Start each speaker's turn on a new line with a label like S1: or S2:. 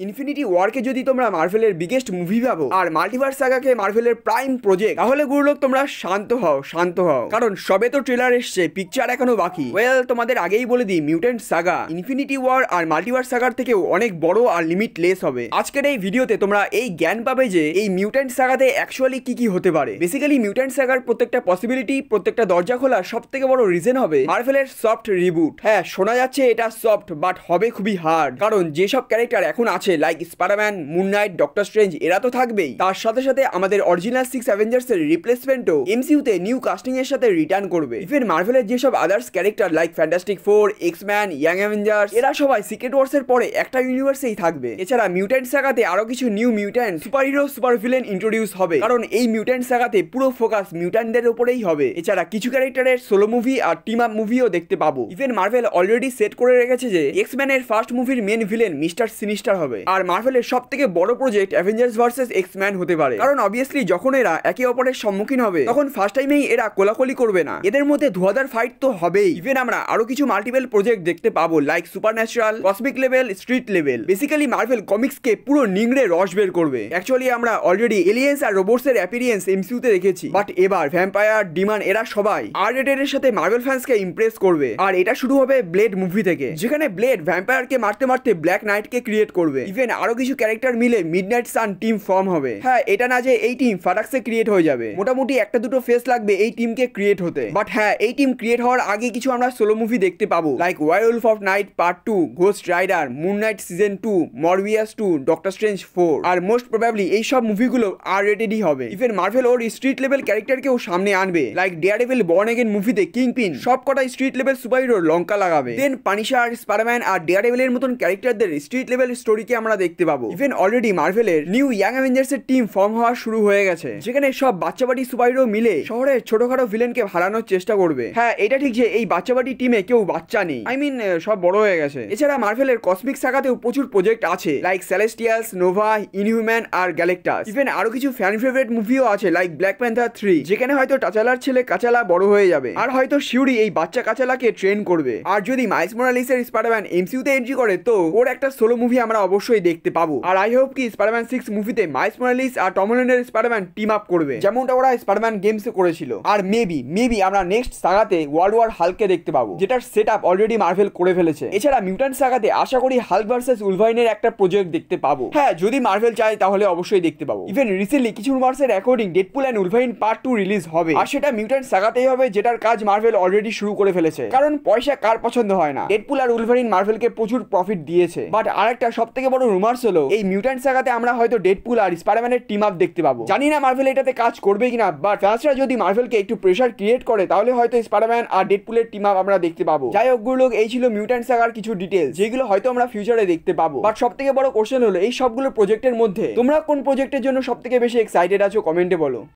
S1: Infinity ওয়ারকে যদি তোমরা মার্ভেলের বিগেস্ট মুভি ভাবো আর মাল্টিভার্স সাগাকে মার্ভেলের প্রাইম প্রজেক্ট, তাহলে গুরুলোক তোমরা শান্ত হও, কারণ সবে তো ট্রেলার এসছে, পিকচার এখনো বাকি। তোমাদের আগেই বলে দিই, মিউট্যান্ট সাগা ইনফিনিটি ওয়ার আর মাল্টিভার্স সাগার থেকেও অনেক বড় আর লিমিটলেস হবে। আজকের এই ভিডিওতে তোমরা এই জ্ঞান পাবে যে এই মিউট্যান্ট সাগাতে অ্যাকচুয়ালি কি হতে পারে। বেসিক্যালি মিউট্যান্ট সাগার প্রত্যেকটা পসিবিলিটি, প্রত্যেকটা দরজা খোলার সব থেকে বড় রিজন হবে মার্ভেলের সফট রিবুট। হ্যাঁ, শোনা যাচ্ছে এটা সফট, বাট হবে খুবই হার্ড, কারণ যেসব ক্যারেক্টার এখন আছে like Spiderman, moon night, doctor strange, এরা তো থাকবেই। তার সাথে সাথে আমাদের অরিজিনাল 6 অ্যাভেঞ্জার্স এর রিপ্লেসমেন্টও এমসিইউতে নিউ কাস্টিং এর সাথে রিটার্ন করবে। ইভেন মার্ভেলের যেসব others character like fantastic four, X Man, young Avengers, এরা সবাই সিক্রেট ওয়ার্স এর পরে একটা ইউনিভার্সেই থাকবে। এছাড়া মিউট্যান্ট সাগাতে আরো কিছু new mutant, super hero, super villain introduce হবে, কারণ এই মিউট্যান্ট সাগাতে পুরো ফোকাস মিউট্যান্টদের উপরেই হবে। এছাড়া কিছু ক্যারেক্টারের সোলো মুভি আর টিম আপ মুভিও দেখতে পাবো। ইভেন মার্ভেল অলরেডি সেট করে রেখেছে যে এক্স-ম্যান এর ফার্স্ট মুভির মেন ভিলেন মিস্টার সিনিস্টার হবে। আর মার্ভেলের সব থেকে বড় প্রজেক্ট অ্যাভেঞ্জার্স ভার্সেস এক্স-ম্যান হতে পারে, কারণ অবভিয়াসলি যখন এরা একে অপরের সম্মুখীন হবে তখন ফার্স্ট টাইমেই এরা কোলাকুলি করবে না, এদের মধ্যে ধুয়াধার ফাইট তো হবেই। ইভেন আমরা আরো কিছু মাল্টিপল প্রজেক্ট দেখতে পাবো like supernatural, cosmic level, street level. Basically Marvel কমিক্সকে পুরো নিংড়ে রস বের করবে। অ্যাকচুয়ালি আমরা অলরেডি এলিয়েন্স আর রোবটস এর অ্যাপিয়ারেন্স এমসিইউতে দেখেছি, বাট এবার ভ্যাম্পায়ার, ডিমন, এরা সবাই আর রেটেড এর সাথে মার্ভেল ফ্যান্সকে ইমপ্রেস করবে। আর এটা শুরু হবে ব্লেড মুভি থেকে, যেখানে ব্লেড ভ্যাম্পায়ারকে মারতে মারতে ব্ল্যাক নাইটকে ক্রিয়েট করবে। ইভেন আরো কিছু ক্যারেক্টার মিলে মিডনাইট সান টিম ফর্ম হবে। হ্যাঁ, এটা না যে এই টিম ফাটাক্সে ক্রিয়েট হয়ে যাবে, মোটামুটি একটা দুটো ফেস লাগবে এই টিমকে ক্রিয়েট হতে। বাট হ্যাঁ, এই টিম ক্রিয়েট হওয়ার আগে কিছু আমরা সোলো মুভি দেখতে পাবো like Werewolf of Night part 2, Ghost Rider, Moon Knight season 2, Morbius 2, Doctor Strange 4। আর মোস্ট প্রবাবলি এই সব মুভিগুলো আর রেটেডই হবে। ইভেন মার্ভেল ওর স্ট্রিট লেভেল ক্যারেক্টারকেও সামনে আনবে, লাইক ডেয়ারডেভিল, বর্ন এগেন মুভিতে কিংপিন সব কটা স্ট্রিট লেভেল সুপারহিরোর লঙ্কা লাগাবে। দেন পানিশার, স্পাইডারম্যান আর ডেয়ারডেভিলের মতন ক্যারেক্টারদের স্ট্রিট লেভেল স্টোরিকে আমরা দেখতে পাবো। ইভেন অলরেডি মার্ভেলের নিউ ইয়াং অ্যাভেঞ্জার্স এর টিম ফর্ম হওয়া শুরু হয়ে গেছে, যেখানে সব বাচ্চাবাটি সুপারহিরো মিলে শহরের ছোটখাটো ভিলেনকে হারানোর চেষ্টা করবে। হ্যাঁ, এটা ঠিক যে এই বাচ্চাবাটি টিমে কেউ বাচ্চা নেই, সব বড় হয়ে গেছে। এছাড়া মার্ভেলের কসমিক সাগাতেও প্রচুর প্রজেক্ট আছে লাইক সেলেস্টিয়ালস, নোভা, ইনহিউম্যান আর গ্যালেক্টাস। ইভেন আরো কিছু ফ্যান ফেভারিট মুভিও আছে লাইক ব্ল্যাক প্যান্থার 3, যেখানে হয়তো টাচালার ছেলে কাচালা বড় হয়ে যাবে, আর হয়তো শিউরি এই বাচ্চা কাচালাকে ট্রেন করবে। আর যদি মাইলস মোরালিসের স্পাইডারম্যান এমসিইউতে এন্ট্রি করে তো ওর একটা সোলো মুভি আমরা অবশ্যই দেখতে পাবো। আর আই হোপ কি স্পাইডারম্যান 6 মুভিতে মাইলস মোরালিস আর টম হল্যান্ডের স্পাইডারম্যান টিম আপ করবে, যেমনটা ওরা স্পাইডারম্যান গেমসে করেছিল। আর মেবি আমরা নেক্সট সাগাতে ওয়ার্ল্ড ওয়ার হাল্ককে দেখতে পাবো, যেটার সেটআপ অলরেডি মার্ভেল করে ফেলেছে। এছাড়া মিউট্যান্ট সাগাতে আশা করি হাল্ক ভার্সেস উলভারিনের একটা প্রজেক্ট দেখতে পাবো। হ্যাঁ, যদি মার্ভেল চায় তাহলে অবশ্যই দেখতে পাবো। ইভেন রিসেন্টলি কিছু রুমার্সের according Deadpool and Wolverine part 2 release হবে, আর সেটা মিউট্যান্ট সাগাতেই হবে, যেটার কাজ মার্ভেল অলরেডি শুরু করে ফেলেছে। কারণ পয়সা কার পছন্দ হয় না, ডেডপুল আর উলভারিন মার্ভেলকে প্রচুর প্রফিট দিয়েছে। বাট আরেকটা সবথেকে বড় রুমার্স হলো এই মিউট্যান্ট সাগাতে আমরা হয়তো ডেডপুল আর স্পাইডারম্যানের টিম আপ দেখতে পাবো। জানি না মার্ভেল এটাতে কাজ করবে কিনা, বাট ফ্যান্সরা যদি মার্ভেলকে একটু প্রেসার ক্রিয়েট করে তাহলে হয়তো স্পাইডারম্যান আর ডেডপুলের টিম আপ আমরা দেখতে পাবো। যাই হোক গুলোক, এই ছিল মিউট্যান্ট সাগার কিছু ডিটেলস, যেগুলো হয়তো আমরা ফিউচারে দেখতে পাবো। বাট সবথেকে বড় কোশ্চেন হলো এই সবগুলো প্রজেক্টের মধ্যে তোমরা কোন প্রজেক্টের জন্য সবথেকে বেশি এক্সাইটেড আছো, কমেন্টে বলো।